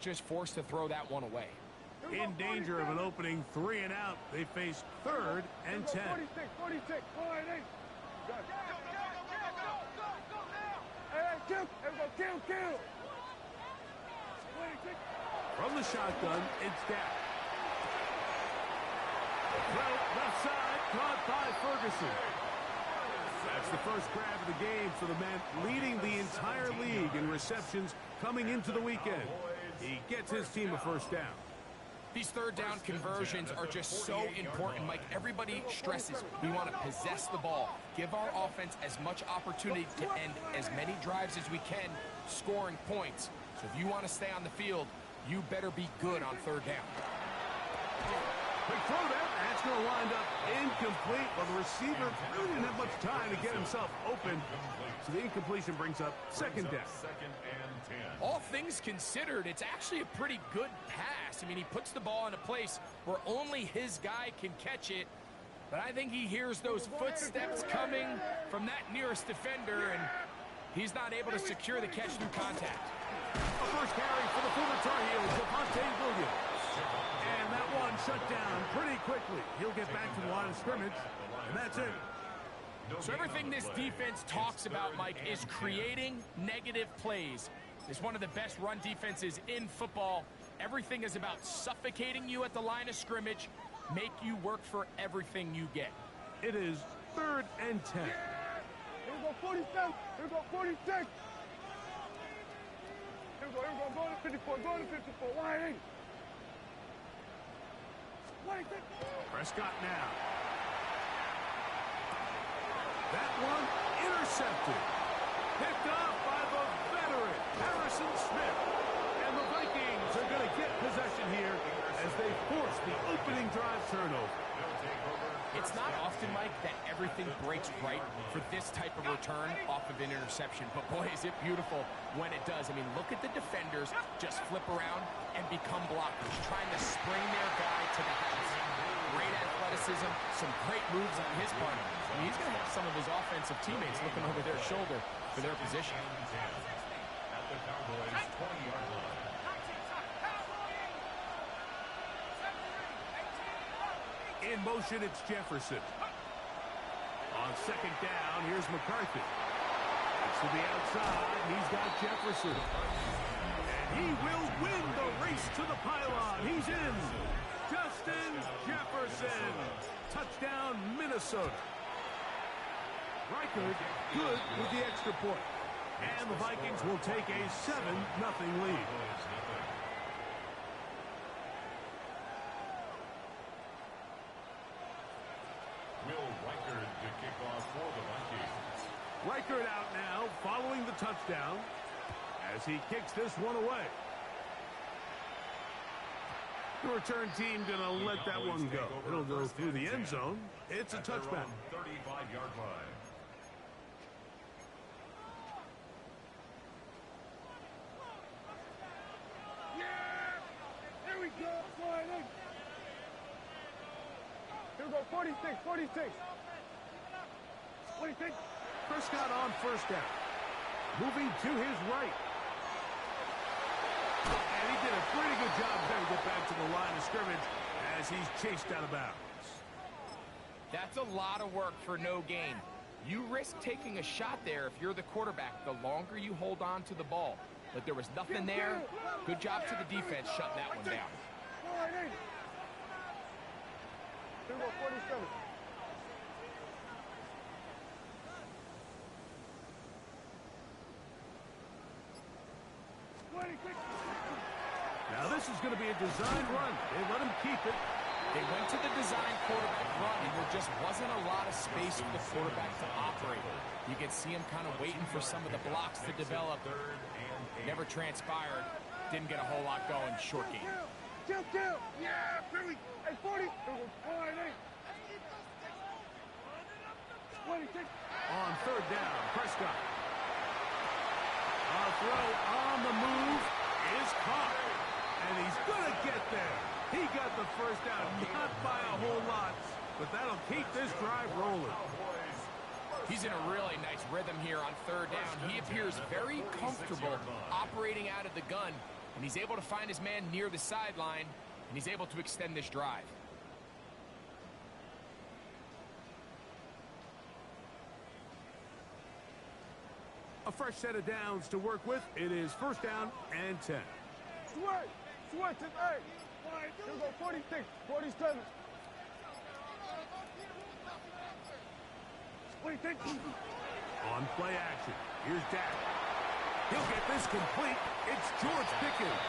just forced to throw that one away. In danger of an opening 3 and out. They face 3rd and 10. 46. Kill. From the shotgun, it's Dak. Well, left side, caught by Ferguson. That's the first grab of the game for the man leading the entire league in receptions coming into the weekend. He gets his team a first down. These third down conversions are just so important, Mike. Everybody stresses we want to possess the ball, give our offense as much opportunity to end as many drives as we can, scoring points. So if you want to stay on the field, you better be good on third down. Quick throw there. That's going to wind up incomplete. Well, the receiver really didn't have much time to get himself open. So the incompletion brings up second down. All things considered, it's actually a pretty good pass. I mean, he puts the ball in a place where only his guy can catch it. But I think he hears those footsteps coming from that nearest defender, and he's not able to secure the catch through contact. A first carry for the former Tar Heels, Javonte Williams. And that one shut down pretty quickly. He'll get back to the line of scrimmage, and that's it. So everything this defense talks about, Mike, is creating negative plays. It's one of the best run defenses in football. Everything is about suffocating you at the line of scrimmage, make you work for everything you get. It is 3rd and 10. Here we go 47. Here we go 46. Here we go. Go to 54. Wide in. Prescott now. That one intercepted. Picked off by the veteran, Harrison Smith. And the Vikings are going to get possession here as they force the opening drive turnover. It's not often, Mike, that everything breaks right for this type of return off of an interception. But, boy, is it beautiful when it does. I mean, look at the defenders just flip around and become blockers, trying to spring their guy to the house. Great athleticism, some great moves on his part. I mean, he's going to have some of his offensive teammates looking over their shoulder for their position. At the Cowboys' 20-yard line. In motion, it's Jefferson. On second down, here's McCarthy. It's to the outside. He's got Jefferson. And he will win the race to the pylon. He's in. Justin Jefferson. Touchdown, Minnesota. Reichard good with the extra point. And the Vikings will take a 7-0 lead. Will Reichard to kick off for the Vikings. Reichard out now following the touchdown as he kicks this one away. The return team going to let that one go. It'll go through the end zone. It's a touchback. 35-yard line. Yeah! Here we go. Slide in. Here we go. 46. Prescott on first down. Moving to his right. And he did a pretty good job there to get back to the line of scrimmage as he's chased out of bounds. That's a lot of work for no gain. You risk taking a shot there if you're the quarterback the longer you hold on to the ball. But there was nothing there. Good job to the defense shutting that one down. Here we go, 47. Now this is going to be a design run. They let him keep it. They went to the design quarterback run, and there just wasn't a lot of space for the quarterback to operate. You could see him kind of waiting for some of the blocks to develop. Never transpired. Didn't get a whole lot going. Short game. Kill. Yeah, Billy. Hey, 40. On third down, Prescott. A throw on the move is caught. And he's going to get there. He got the first down, not by a whole lot, but that'll keep this drive rolling. He's in a really nice rhythm here on third down. He appears very comfortable operating out of the gun. And he's able to find his man near the sideline, and he's able to extend this drive. A fresh set of downs to work with. It is first down and 10. Switch it, hey! Here we go, 46, 47. On play action. Here's Dak. He'll get this complete. It's George Pickens.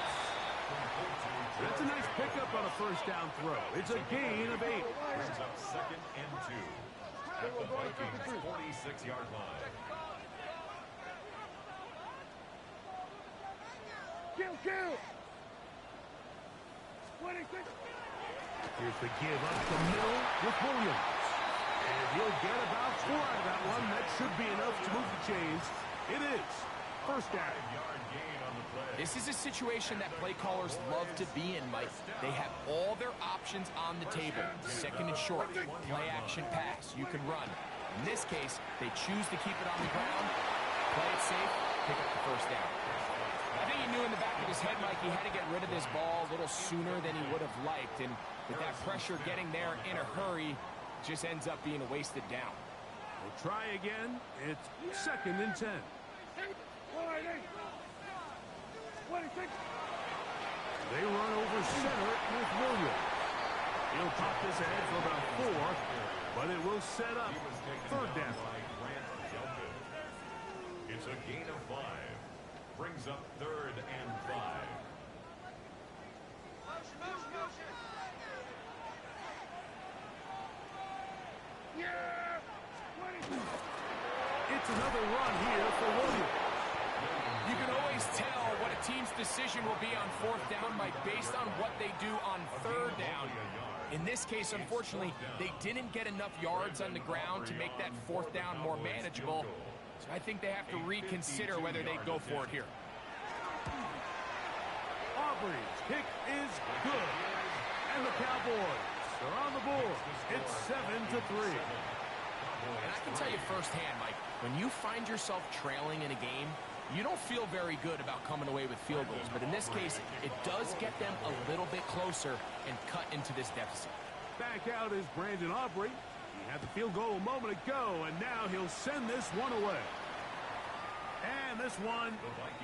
That's a nice pickup on a first down throw. It's a gain of 8. Brings up 2nd and 2 at the Vikings' 46-yard line. Kill! 26. Here's the give up the middle with Williams. And he'll get about 4 out of that one. That should be enough to move the chains. It is first down. 5-yard gain on the play. This is a situation that play callers love to be in, Mike. They have all their options on the table. Second and short, play action pass. You can run. In this case, they choose to keep it on the ground, play it safe, pick up the first down. I think he knew in the back of his head, Mike, he had to get rid of this ball a little sooner than he would have liked. And with that pressure getting there in a hurry, it just ends up being a wasted down. We'll try again. It's 2nd and 10. 26. They run over center with Williams. He'll pop this ahead for about 4, but it will set up third down. It's a gain of 5. Brings up 3rd and 5. It's another run here for Williams. You can always tell what a team's decision will be on 4th down, Mike, based on what they do on 3rd down. In this case, unfortunately, they didn't get enough yards on the ground to make that 4th down more manageable. So I think they have to reconsider whether they go for it here. Aubrey's kick is good. And the Cowboys are on the board. It's 7-3. And I can tell you firsthand, Mike, when you find yourself trailing in a game, you don't feel very good about coming away with field goals. But in this case, it does get them a little bit closer and cut into this deficit. Back out is Brandon Aubrey. He had the field goal a moment ago, and now he'll send this one away. And this one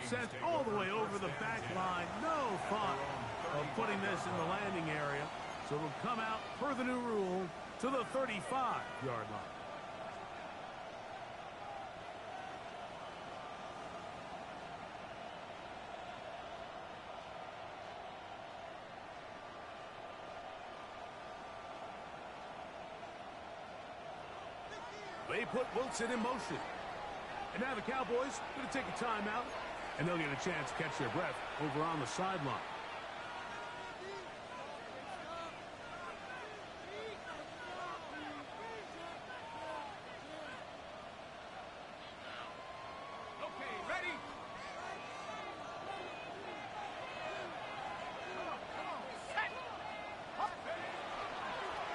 sent all the way over the back line. No thought of putting this in the landing area. So it'll come out, per the new rule, to the 35-yard line. They put Wilson in motion. And now the Cowboys going to take a timeout, and they'll get a chance to catch their breath over on the sideline. Okay, ready?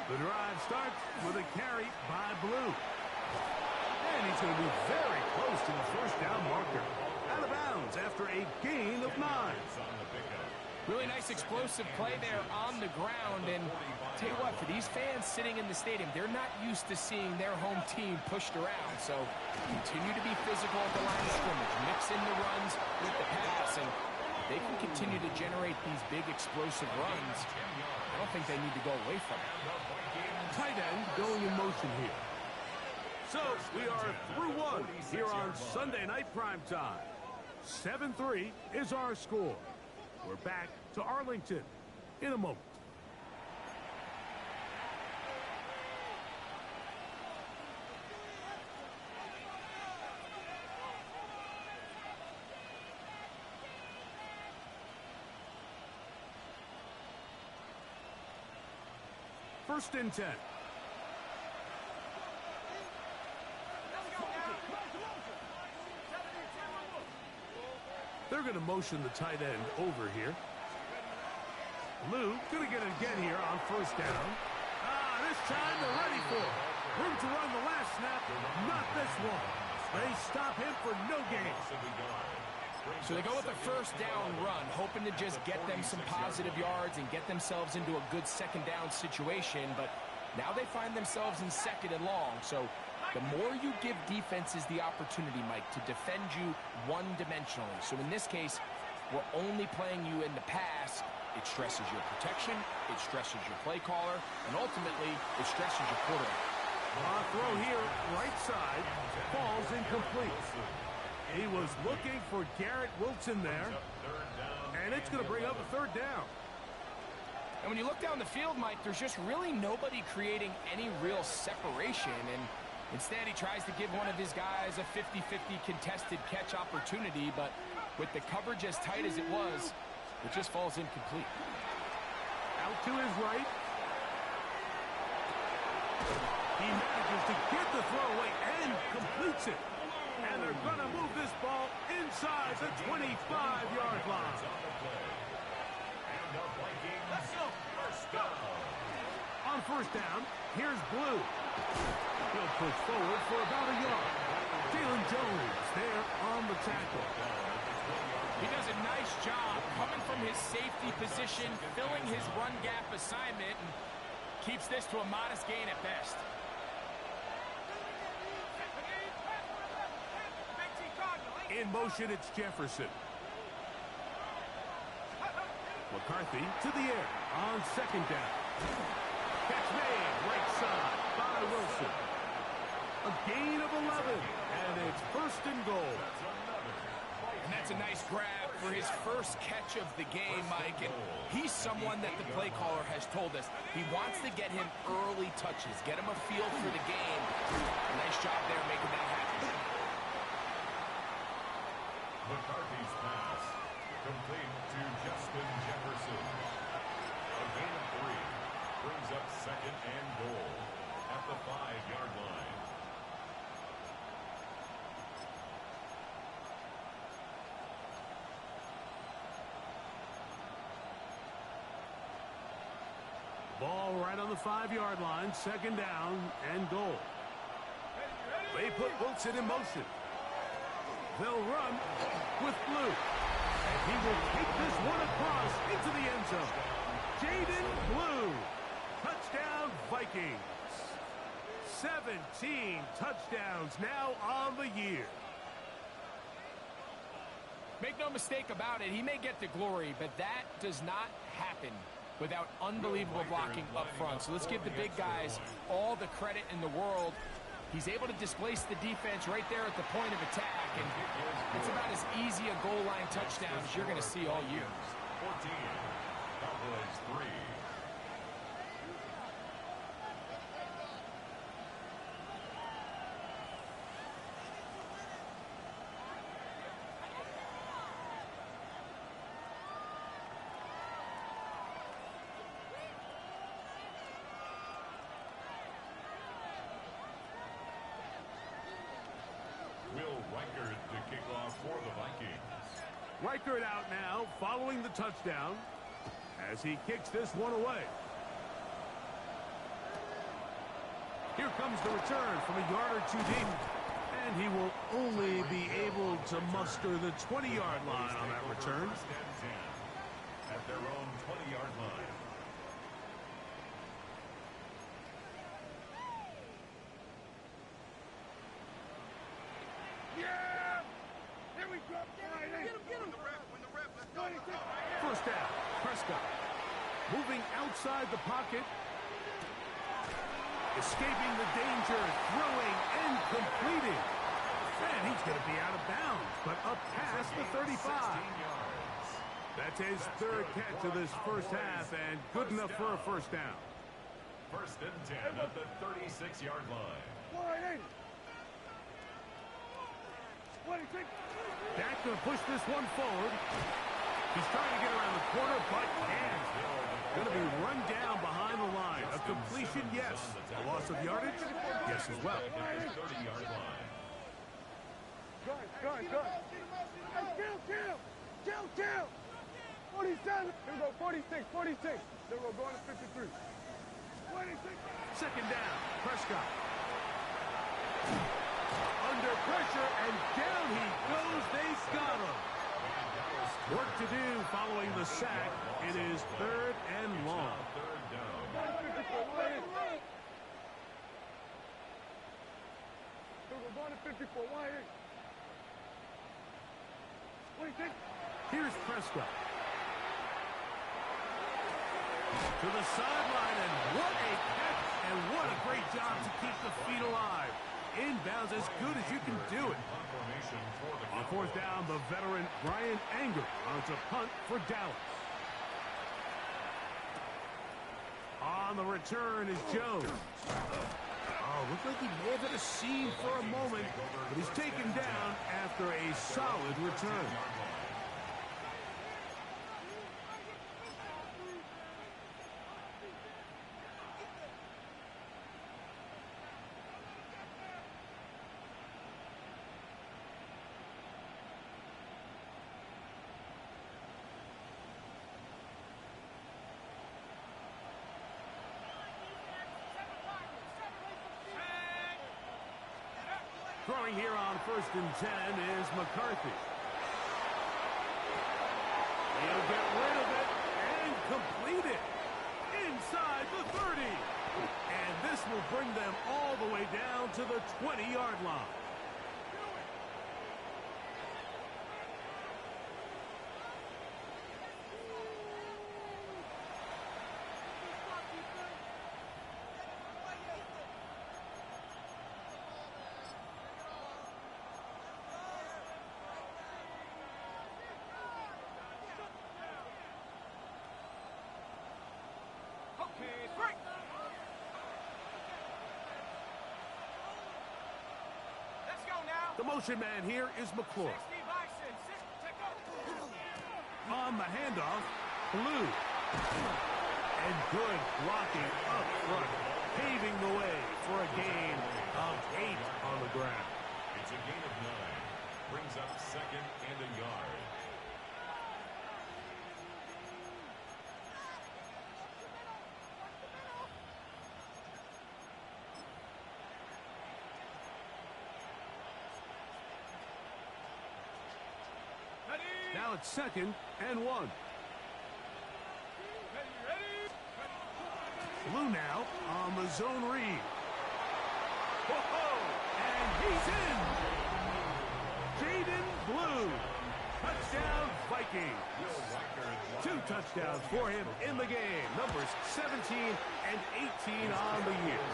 The drive starts with a carry by Blue. And he's going to be very close to the first down marker. Out of bounds after a gain of 9. Really nice explosive play there on the ground. And tell you what, for these fans sitting in the stadium, they're not used to seeing their home team pushed around. So continue to be physical at the line of scrimmage. Mix in the runs with the pass. And they can continue to generate these big explosive runs. I don't think they need to go away from it. Tight end going in motion here. So we are through one here on Sunday Night Primetime. 7-3 is our score. We're back to Arlington in a moment. First and 10. They're going to motion the tight end over here. Lou going to get it again here on first down. This time they're ready for it. Room to run the last snap. Not this one. They stop him for no gain. So they go with a first down run, hoping to just get them some positive yards and get themselves into a good second down situation, but now they find themselves in second and long. So the more you give defenses the opportunity, Mike, to defend you one-dimensionally. So in this case, we're only playing you in the pass. It stresses your protection, it stresses your play caller, and ultimately, it stresses your quarterback. Throw here, right side, falls incomplete. He was looking for Garrett Wilson there, and it's going to bring up a third down. And when you look down the field, Mike, there's just really nobody creating any real separation, and instead he tries to give one of his guys a 50-50 contested catch opportunity, but with the coverage as tight as it was, it just falls incomplete. Out to his right. He manages to get the throw away and completes it. And they're going to move this ball inside the 25-yard line. On first down, here's Blue. He'll push forward for about a yard. Jalen Jones there on the tackle. He does a nice job coming from his safety position, filling his run gap assignment, and keeps this to a modest gain at best. In motion, it's Jefferson. McCarthy to the air on second down. Catch made, right side by Wilson. A gain of 11, and it's first and goal. And that's a nice grab for his first catch of the game, Mike. And he's someone that the play caller has told us he wants to get him early touches, get him a feel for the game. Nice job there making that happen. McCarthy's pass complete to Justin Jefferson. A gain of 3 brings up second and goal at the 5-yard line. Ball right on the 5-yard line, second down and goal. They put Wilson in motion. They'll run with Blue. And he will take this one across into the end zone. Jaden Blue. Touchdown Vikings. 17 touchdowns now on the year. Make no mistake about it, he may get the glory, but that does not happen without unbelievable blocking up front. So let's give the big guys all the credit in the world. He's able to displace the defense right there at the point of attack, and it's about as easy a goal line touchdown as you're going to see all year. 14, Cowboys 3. Reichard to kick off for the Vikings. Reichard out now, following the touchdown, as he kicks this one away. Here comes the return from a yard or two deep, and he will only be able to muster the 20-yard line on that return. At their own 20-yard line. First down, Prescott. Moving outside the pocket. Escaping the danger, throwing and completing. And he's going to be out of bounds, but up past the 35. That's his third catch of this first half, and good enough for a first down. First and 10 at the 36-yard line. Dak going to push this one forward. He's trying to get around the corner, but can't. Going to be run down behind the line. A completion, yes. A loss of yardage, yes as well. 30-yard line. Good. Hey, kill. 47. Here we go, 46. Then we're going to 53. 26. Second down, Prescott. Under pressure, and down he goes. They've got him. Work to do following the sack. It is 3rd and long. Third down. We're going to 54. Why? Here's Prescott. To the sideline, and what a catch, and what a great job to keep the feet alive. Inbounds as good as you can do it. Formation for the On 4th down, the veteran Brian Anger runs a punt for Dallas. On the return is Jones. Oh, looked like he may have hit a seam for a moment, but he's taken down after a solid return. Throwing here on 1st and 10 is McCarthy. He'll get rid of it and complete it inside the 30. And this will bring them all the way down to the 20-yard line. The motion man here is McClure. On the handoff, Blue. And good blocking up front, paving the way for a gain of 8 on the ground. It's a gain of 9. Brings up 2nd and a yard. Now it's 2nd and 1. Blue now on the zone read. Whoa! And he's in! Jaden Blue. Touchdown Vikings. 2 touchdowns for him in the game. Numbers 17 and 18 on the year.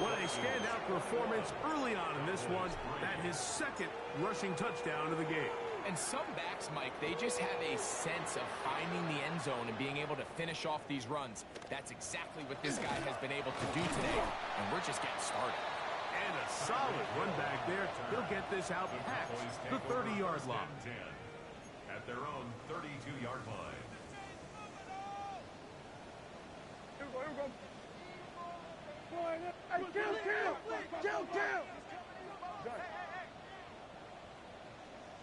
What a standout performance early on in this one. That his 2nd rushing touchdown of the game. And some backs, Mike, they just have a sense of finding the end zone and being able to finish off these runs. That's exactly what this guy has been able to do today, and we're just getting started. And a solid run back there. He'll get this out past the 30-yard line. At their own 32-yard line. Here we go. Hey, kill!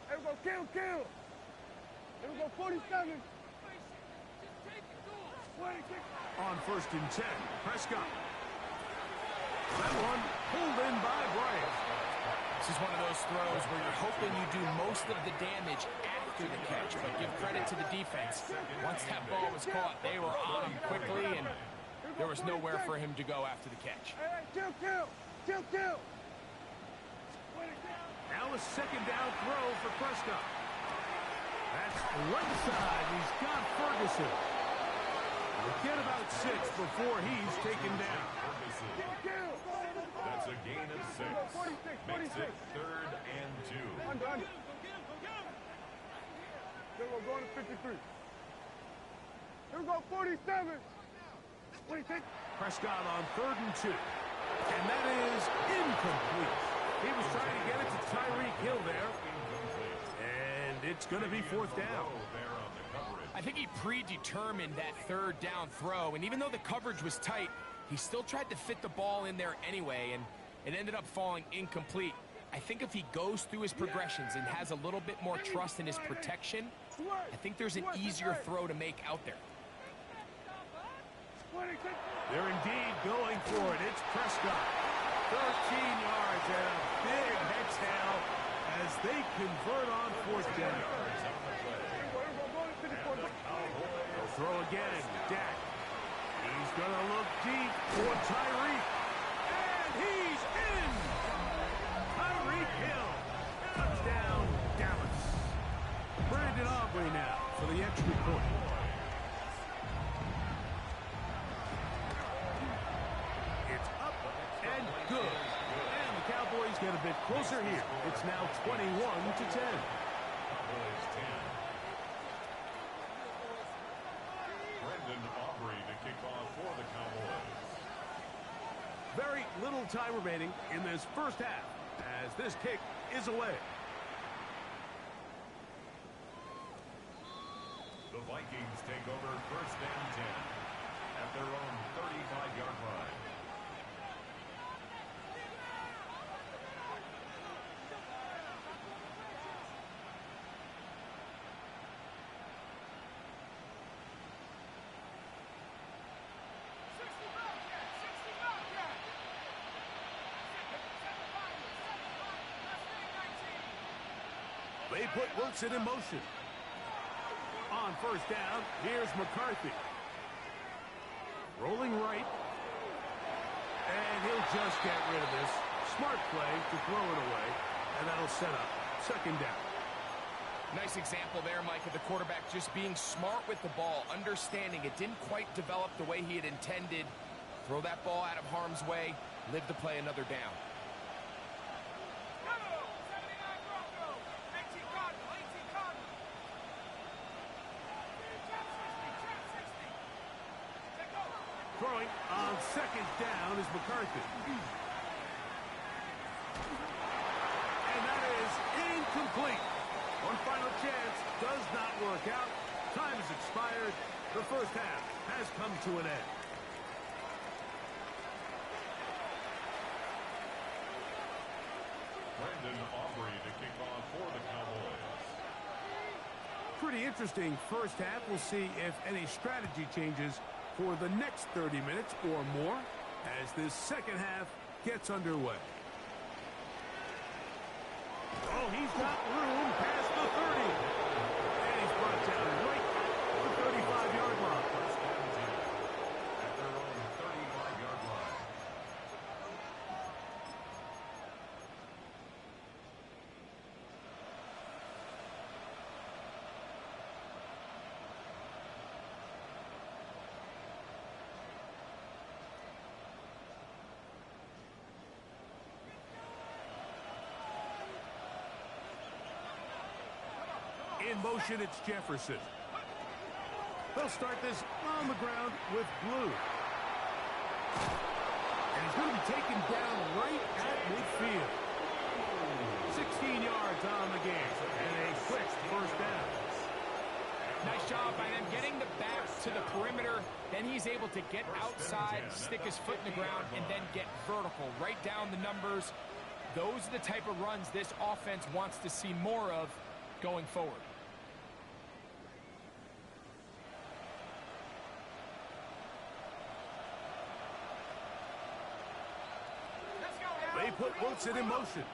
Here we go, kill! Here we go, 47. On 1st and 10, Prescott. That one pulled in by Bryant. This is one of those throws where you're hoping you do most of the damage after the catch, but give credit to the defense. Once that ball was caught, they were on him quickly, and there was nowhere for him to go after the catch. Kill! Now a 2nd down throw for Prescott. That's right side. He's got Ferguson. We'll get about 6 before he's taken down. That's a gain of 6. Makes it 3rd and 2. Under. Here we go, going to 53. Here we go, 47. Prescott on 3rd and 2. And that is incomplete. He was trying to get it to Tyreek Hill there. And it's going to be 4th down. I think he predetermined that 3rd down throw, and even though the coverage was tight, he still tried to fit the ball in there anyway, and it ended up falling incomplete. I think if he goes through his progressions and has a little bit more trust in his protection, I think there's an easier throw to make out there. They're indeed going for it. It's Prescott. 13 yards and a big exhale as they convert on fourth down. They'll throw again. Dak. He's going to look deep for Tyreek. And he's in! Tyreek Hill. Touchdown, Dallas. Brandon Aubrey now for the extra point. It's up and good. And the Cowboys get a bit closer here. It's now 21-10. Cowboys 10. Brandon Aubrey to kick off for the Cowboys. Very little time remaining in this first half as this kick is away. The Vikings take over first and 10 at their own 35-yard line. They put Wilson in motion. On first down, here's McCarthy. Rolling right. And he'll just get rid of this. Smart play to throw it away. And that'll set up second down. Nice example there, Mike, of the quarterback just being smart with the ball, understanding it didn't quite develop the way he had intended. Throw that ball out of harm's way, live to play another down. Throwing on second down is McCarthy. And that is incomplete. One final chance does not work out. Time has expired. The first half has come to an end. Brandon Aubrey to kick off for the Cowboys. Pretty interesting first half. We'll see if any strategy changes for the next 30 minutes or more as this second half gets underway. Oh, he's got room past the 30. And he's brought down right at the 35-yard line. First and 10 at their own 35-yard line. In motion, it's Jefferson. They'll start this on the ground with Blue. And he's going to be taken down right at midfield. 16 yards on the game. And a quick first down. Nice job by them getting the back to the perimeter. Then he's able to get outside, stick his foot in the ground, and then get vertical. Right down the numbers. Those are the type of runs this offense wants to see more of going forward. They put Wilson in motion.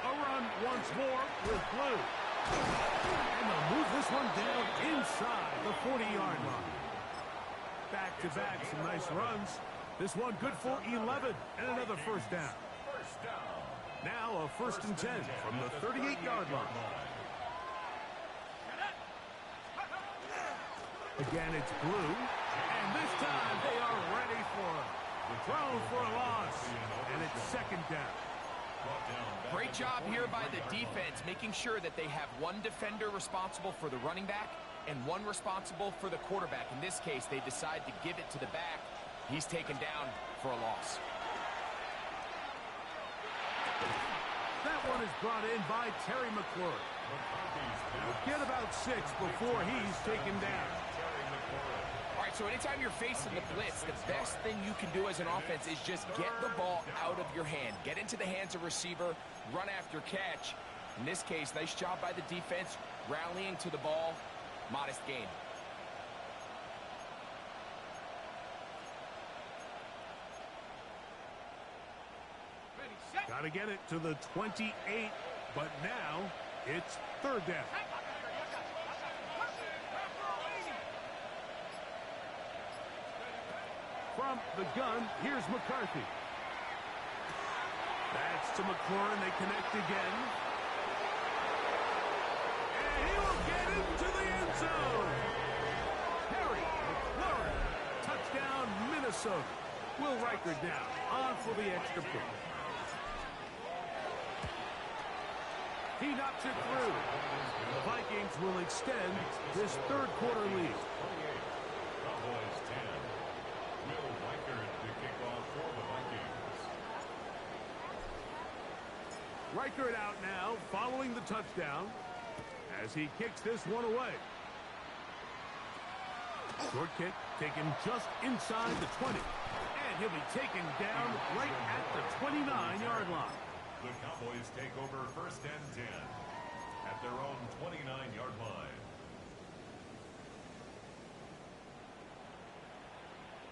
A run once more with Blue. And they'll move this one down inside the 40-yard line. Back-to-back, some nice runs. This one good for 11 and another first down. First down. Now a first and 10 from the 38-yard line. Again, it's Blue. And this time they are ready for it. Thrown for a loss. And it's second down. Great job here by the defense, making sure that they have one defender responsible for the running back and one responsible for the quarterback. In this case, they decide to give it to the back. He's taken down for a loss. That one is brought in by Terry McLaurin. Get about 6 before he's taken down. All right, so anytime you're facing the blitz, the best thing you can do as an offense is just get the ball out of your hand. Get into the hands of receiver, run after catch. In this case, nice job by the defense, rallying to the ball. Modest gain. Got to get it to the 28. But now it's third down. From the gun, here's McCarthy. That's to McLaurin. They connect again. And he will get into the end zone. Harry McLaurin. Touchdown, Minnesota. Will Riker down. On for the extra point. He knocks it through. The Vikings will extend this third quarter lead. Cowboys 10. Will Riker to kick off for the Vikings. Riker out now, following the touchdown, as he kicks this one away. Short kick taken just inside the 20. And he'll be taken down right at the 29-yard line. The Cowboys take over first and 10 at their own 29-yard line.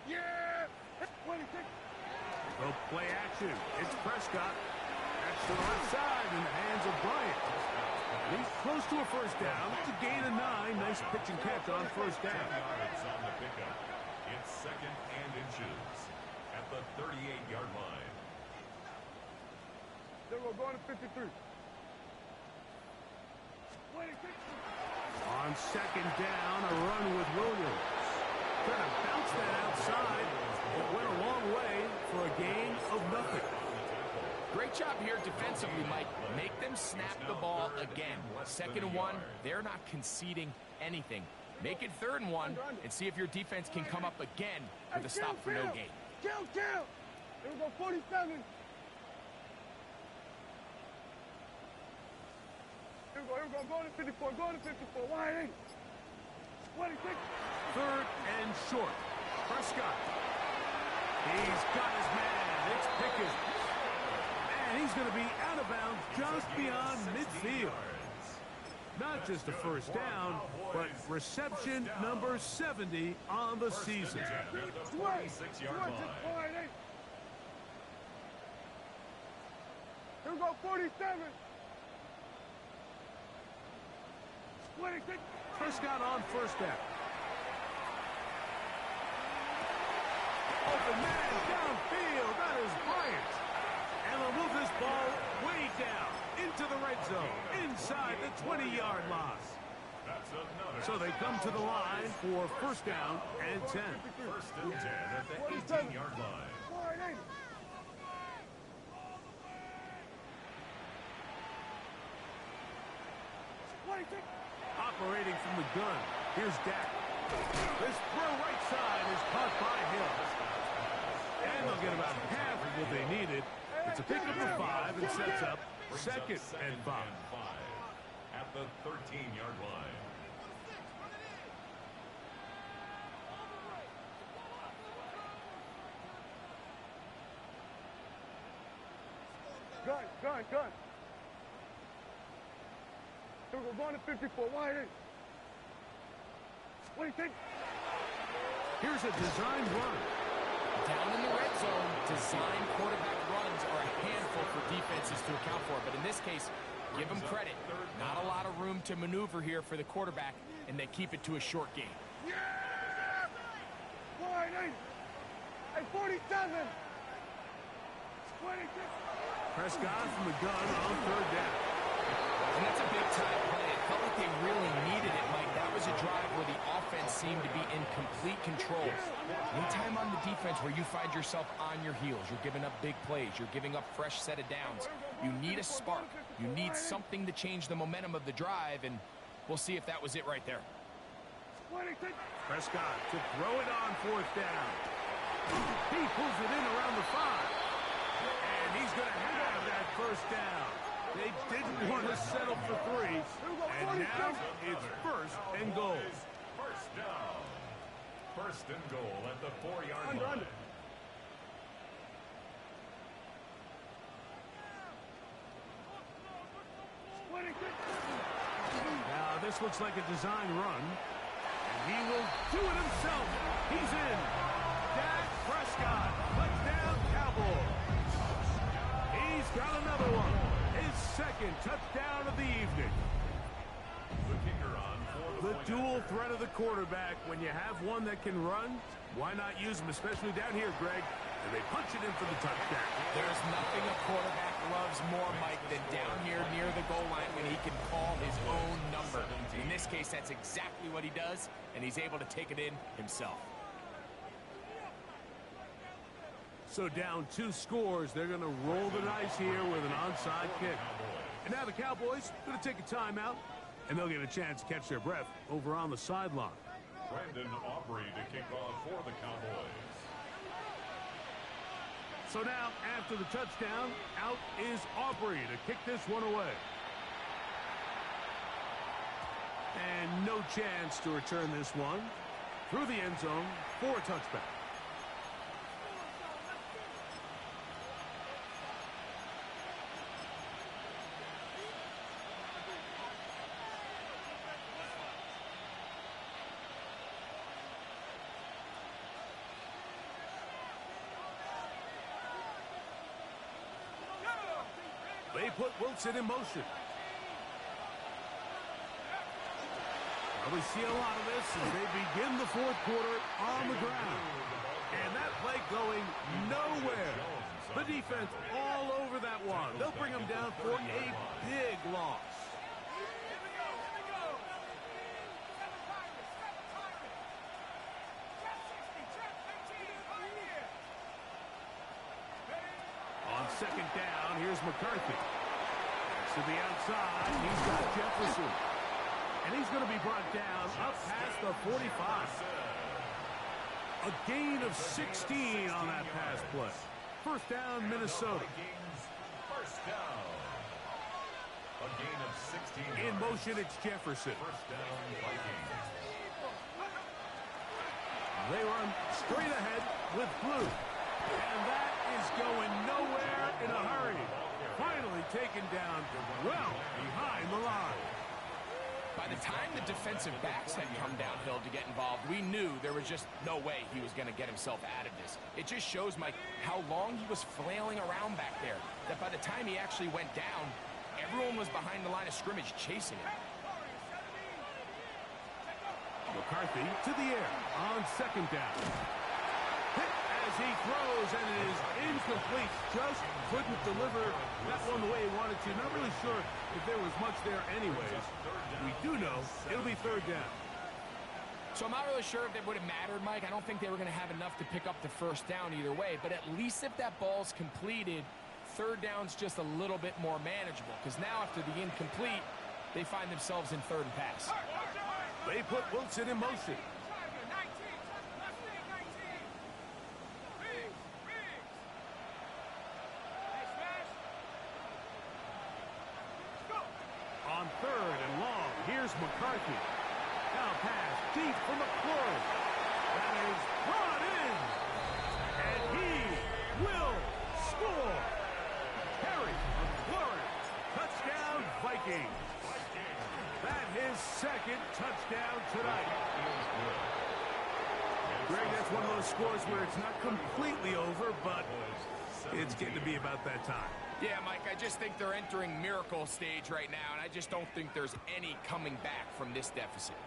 Yeah! 26. They'll play action. It's Prescott. That's to the left side in the hands of Bryant. He's close to a first down. It's a gain of 9. Nice pitch and catch on first down. 10 yards on the pickup. It's second and inches at the 38-yard line. Then we're going to 53. 26. On second down, a run with Williams. Trying to bounce that outside. It went a long way for a gain of nothing. Great job here defensively, Mike. Make them snap the ball again. Second and 1, they're not conceding anything. Make it third and 1 and see if your defense can come up again with a stop for no gain. Kill! Here we go, 47. Here we go, going to 54, going to 54, wide 8. 26. Third and short. Prescott. He's got his man. It's Pickens. And he's going to be out of bounds just beyond midfield. Not just a first down, but reception number 70 on the season. At the 46-yard line. Here we go, 47. 26. Prescott on first down. Open man downfield. That is Bryant. And they'll move this ball way down into the red zone, inside the 20-yard line. That's another. So they come to the line for first down and 10. First and 10 at the 18-yard line. Wide 8. Operating from the gun. Here's Dak. This throw right side is caught by Hill. And they'll get about half of what they needed. It's a pickup of 5 and sets up second and 5. At the 13-yard line. Gun. Here we go, going to 54, wide 8. 26. Here's a design run. Down in the red zone, design quarterback runs are a handful for defenses to account for. But in this case, give them credit. Not a lot of room to maneuver here for the quarterback, and they keep it to a short game. Yeah! Wide 8. And 47. 26. Prescott from the gun on third down. And that's a big-time play. It felt like they really needed it, Mike. That was a drive where the offense seemed to be in complete control. Anytime on the defense where you find yourself on your heels, you're giving up big plays, you're giving up fresh set of downs, you need a spark. You need something to change the momentum of the drive, and we'll see if that was it right there. 26. Prescott to throw it on fourth down. He pulls it in around the 5. And he's going to have that first down. They didn't want to settle for 3. And now it's first and goal. First down. First and goal at the 4-yard line. Now this looks like a design run. And he will do it himself. He's in. Dak Prescott. Touchdown Cowboys. He's got another one. His second touchdown of the evening. The kicker on for The point dual after. threat of the quarterback. When you have one that can run, why not use him, especially down here, Greg? And they punch it in for the touchdown. There's nothing a quarterback loves more, Mike, than down here near the goal line when he can call his own number. In this case, that's exactly what he does, and he's able to take it in himself. So down 2 scores, they're going to roll the dice here with an onside kick. And now the Cowboys going to take a timeout, and they'll get a chance to catch their breath over on the sideline. Brandon Aubrey to kick off for the Cowboys. So now, after the touchdown, out is Aubrey to kick this one away. And no chance to return this one through the end zone for a touchback. They put Wilson in motion. Well, we see a lot of this as they begin the fourth quarter on the ground. And that play going nowhere. The defense all over that one. They'll bring them down for a big loss. On second down, here's McCarthy. To the outside, he's got Jefferson. And he's going to be brought down up past the 45. A gain of 16 on that pass play. First down, Minnesota. Vikings, first down. A gain of 16. In motion, it's Jefferson. First down, Vikings. They run straight ahead with Blue. And that is going nowhere in a hurry. Finally taken down well behind the line. By the time the defensive backs had come downhill to get involved, we knew there was just no way he was going to get himself out of this. It just shows, Mike, how long he was flailing around back there, that by the time he actually went down, everyone was behind the line of scrimmage chasing him. McCarthy to the air on second down. Hit as he throws, and it is incomplete. Just couldn't deliver that one the way he wanted to. Not really sure if there was much there anyways. We do know it'll be third down. So I'm not really sure if it would have mattered, Mike. I don't think they were going to have enough to pick up the first down either way. But at least if that ball's completed, third down's just a little bit more manageable. Because now after the incomplete, they find themselves in third and pass. They put Wilson in motion. On third and long, here's McCarthy. Now pass deep for McClure. That is brought in. And he will score. Harry McClure. Touchdown, Vikings. That his second touchdown tonight. Greg, that's one of those scores where it's not completely over, but it's getting to be about that time. Yeah, Mike, I just think they're entering miracle stage right now, and I just don't think there's any coming back from this deficit.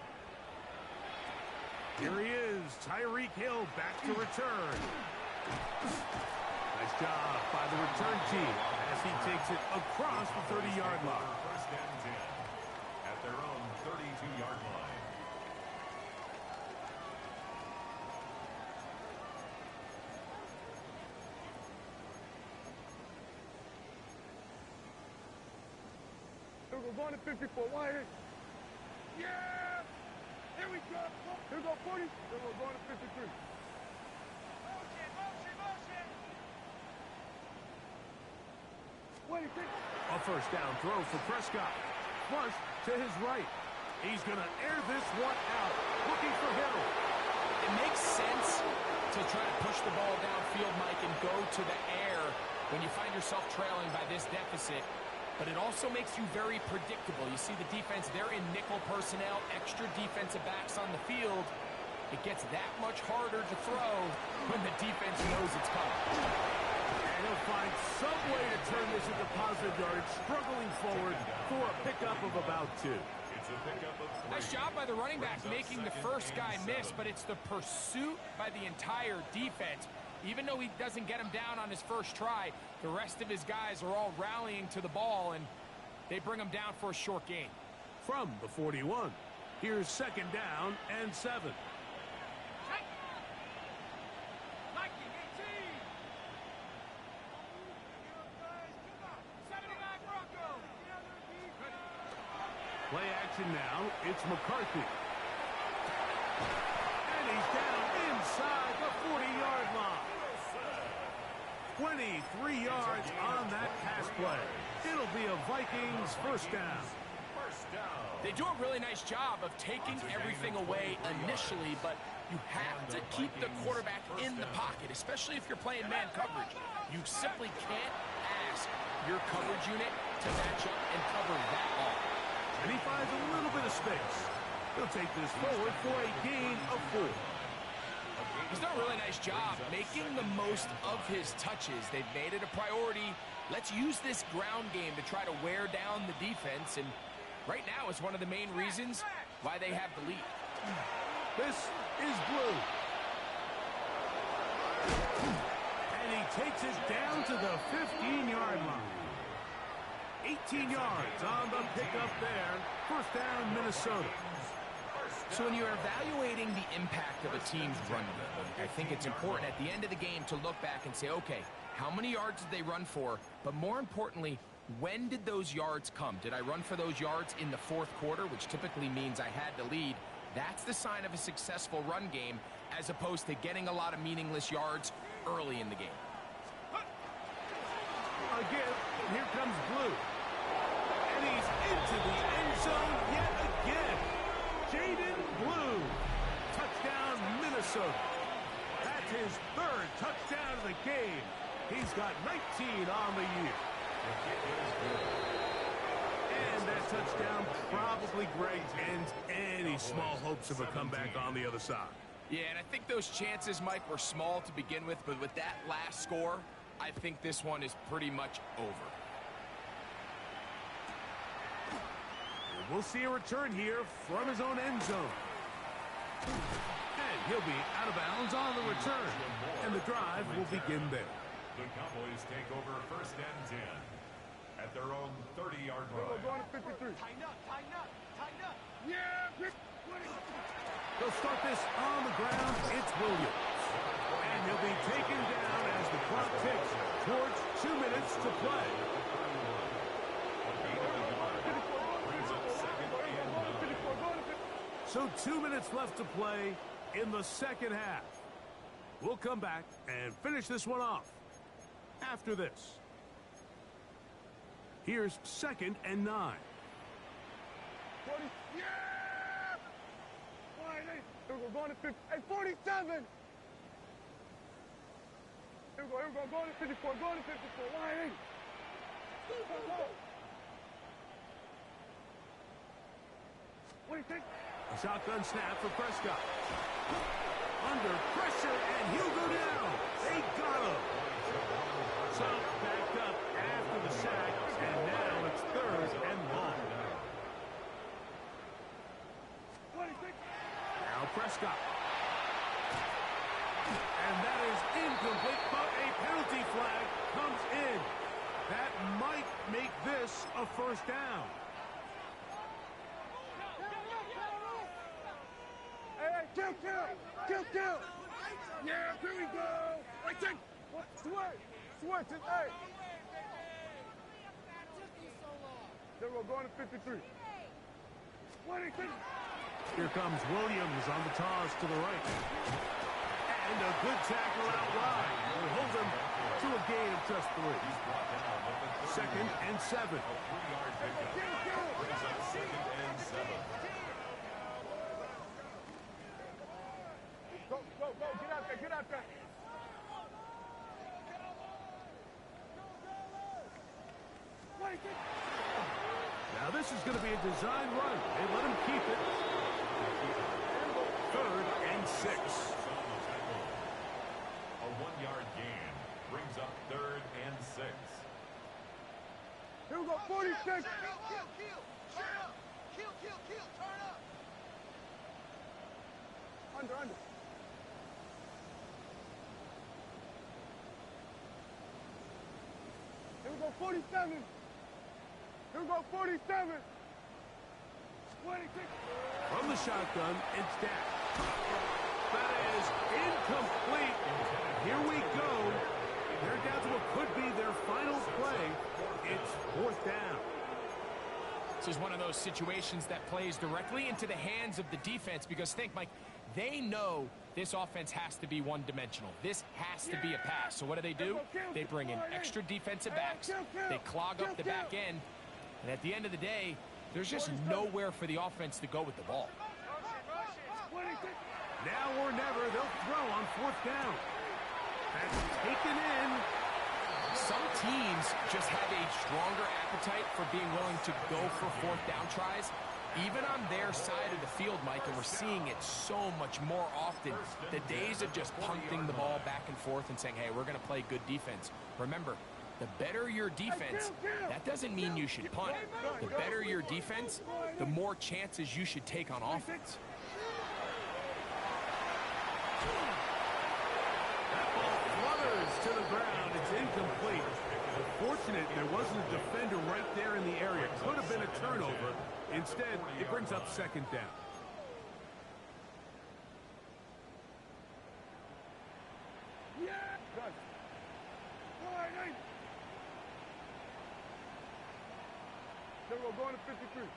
Here he is, Tyreek Hill back to return. Nice job by the return team as he takes it across the 30-yard line. First and 10 at their own 32-yard line. We're going to 54. Wire. Yeah! Here we go. Here we go, 40. Then we're going to 53. Motion, motion, motion. 26. A first down throw for Prescott. Flush to his right. He's going to air this one out. Looking for Hill. It makes sense to try to push the ball downfield, Mike, and go to the air when you find yourself trailing by this deficit. But it also makes you very predictable. You see the defense, they're in nickel personnel, extra defensive backs on the field. It gets that much harder to throw when the defense knows it's coming. And he'll find some way to turn this into positive yardage, struggling forward for a pickup of about 2. It's a pickup of 3. Nice job by the running back making the first guy miss, but it's the pursuit by the entire defense. Even though he doesn't get him down on his first try, the rest of his guys are all rallying to the ball, and they bring him down for a short gain. From the 41, here's 2nd down and 7. Play action now. It's McCarthy. And he's down inside the 40-yard line. 23 yards on that pass play. It'll be a Vikings first down. They do a really nice job of taking everything away initially, but you have to keep the quarterback in the pocket, especially if you're playing man coverage. You simply can't ask your coverage unit to match up and cover that all. And he finds a little bit of space. He'll take this forward for a gain of 4. He's done a really nice job making the most of his touches. They've made it a priority. Let's use this ground game to try to wear down the defense, and right now it's one of the main reasons why they have the lead. This is Blue. And he takes it down to the 15-yard line. 18 yards on the pickup there. First down, Minnesota. So when you're evaluating the impact of a team's run game, I think it's important at the end of the game to look back and say, okay, how many yards did they run for? But more importantly, when did those yards come? Did I run for those yards in the 4th quarter, which typically means I had the lead? That's the sign of a successful run game, as opposed to getting a lot of meaningless yards early in the game. Again, here comes Blue. And he's into the end zone yet again. Jaden Blue. Touchdown, Minnesota. That's his 3rd touchdown of the game. He's got 19 on the year. And that touchdown probably, Greg, ends any small hopes of a comeback on the other side. Yeah, and I think those chances, Mike, were small to begin with, but with that last score, I think this one is pretty much over. We'll see a return here from his own end zone. And he'll be out of bounds on the return. And the drive will begin there. The Cowboys take over 1st and 10 at their own 30-yard line. We're going to 53. Tighten up, tighten up, tighten up. Yeah, pick. They'll start this on the ground. It's Williams. And he'll be taken down as the clock ticks towards 2 minutes to play. So 2 minutes left to play in the 2nd half. We'll come back and finish this one off after this. Here's 2nd and 9. 40. Yeah! Here we go, going to 50. Hey, 47! Here we go, going to 54, going to 54. Why ain't? What do you think? A shotgun snap for Prescott. Under pressure, and he'll go down. They got him. So, backed up after the sack, and now it's 3rd and long. What do you think? Now Prescott. And that is incomplete, but a penalty flag comes in. That might make this a first down. Kill. Yeah, here we go. I think. What? Switch it. Hey. There we go, going to 53. What do you think? Here comes Williams on the toss to the right. And a good tackle out wide. Will hold him to a gain of just 3. 2nd and 7. A 3-yard pickup. Brings up 2nd and 7. Go. Get out there. What do you think? Now this is going to be a design run. They let him keep it. 3rd and 6. A 1-yard gain. brings up 3rd and 6. Here we go, 46. Kill, turn up. Kill, turn up. Under. Here we go, 47. Here we go, 47. 26. From the shotgun, it's Dak. That is incomplete. Here we go. They're down to what could be their final play. It's 4th down. This is one of those situations that plays directly into the hands of the defense because think, Mike, they know this offense has to be one-dimensional. This has to be a pass. So what do? They bring in extra defensive backs. They clog up the back end. And at the end of the day, there's just nowhere for the offense to go with the ball. Now or never, they'll throw on 4th down. That's taken in. Some teams just have a stronger appetite for being willing to go for 4th down tries, even on their side of the field, Mike, and we're seeing it so much more often. The days of just punting the ball back and forth and saying, hey, we're going to play good defense. Remember, the better your defense, that doesn't mean you should punt. The better your defense, the more chances you should take on offense. That ball flutters to the ground. It's incomplete. Fortunate there wasn't a defender right there in the area. Could have been a turnover. Instead, it brings up 2nd down. Yeah. Good. All right, nice. Then we're going to 53.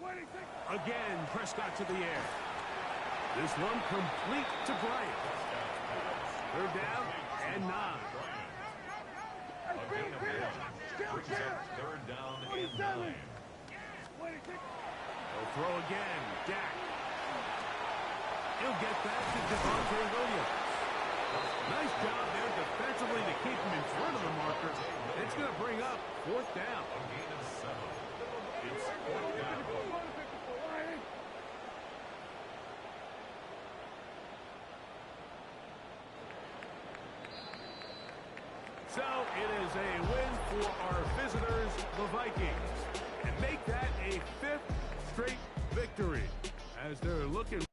26. Again, Prescott to the air. This one complete to Bryant. 3rd down and 9. Brings up 3rd down and 9. They'll throw again. Dak. He'll get that to Devontae Williams. Nice job there defensively to keep him in front of the marker. It's going to bring up 4th down. A gain of 7. It's 4th down. So it is a win for our visitors, the Vikings, and make that a 5th straight victory as they're looking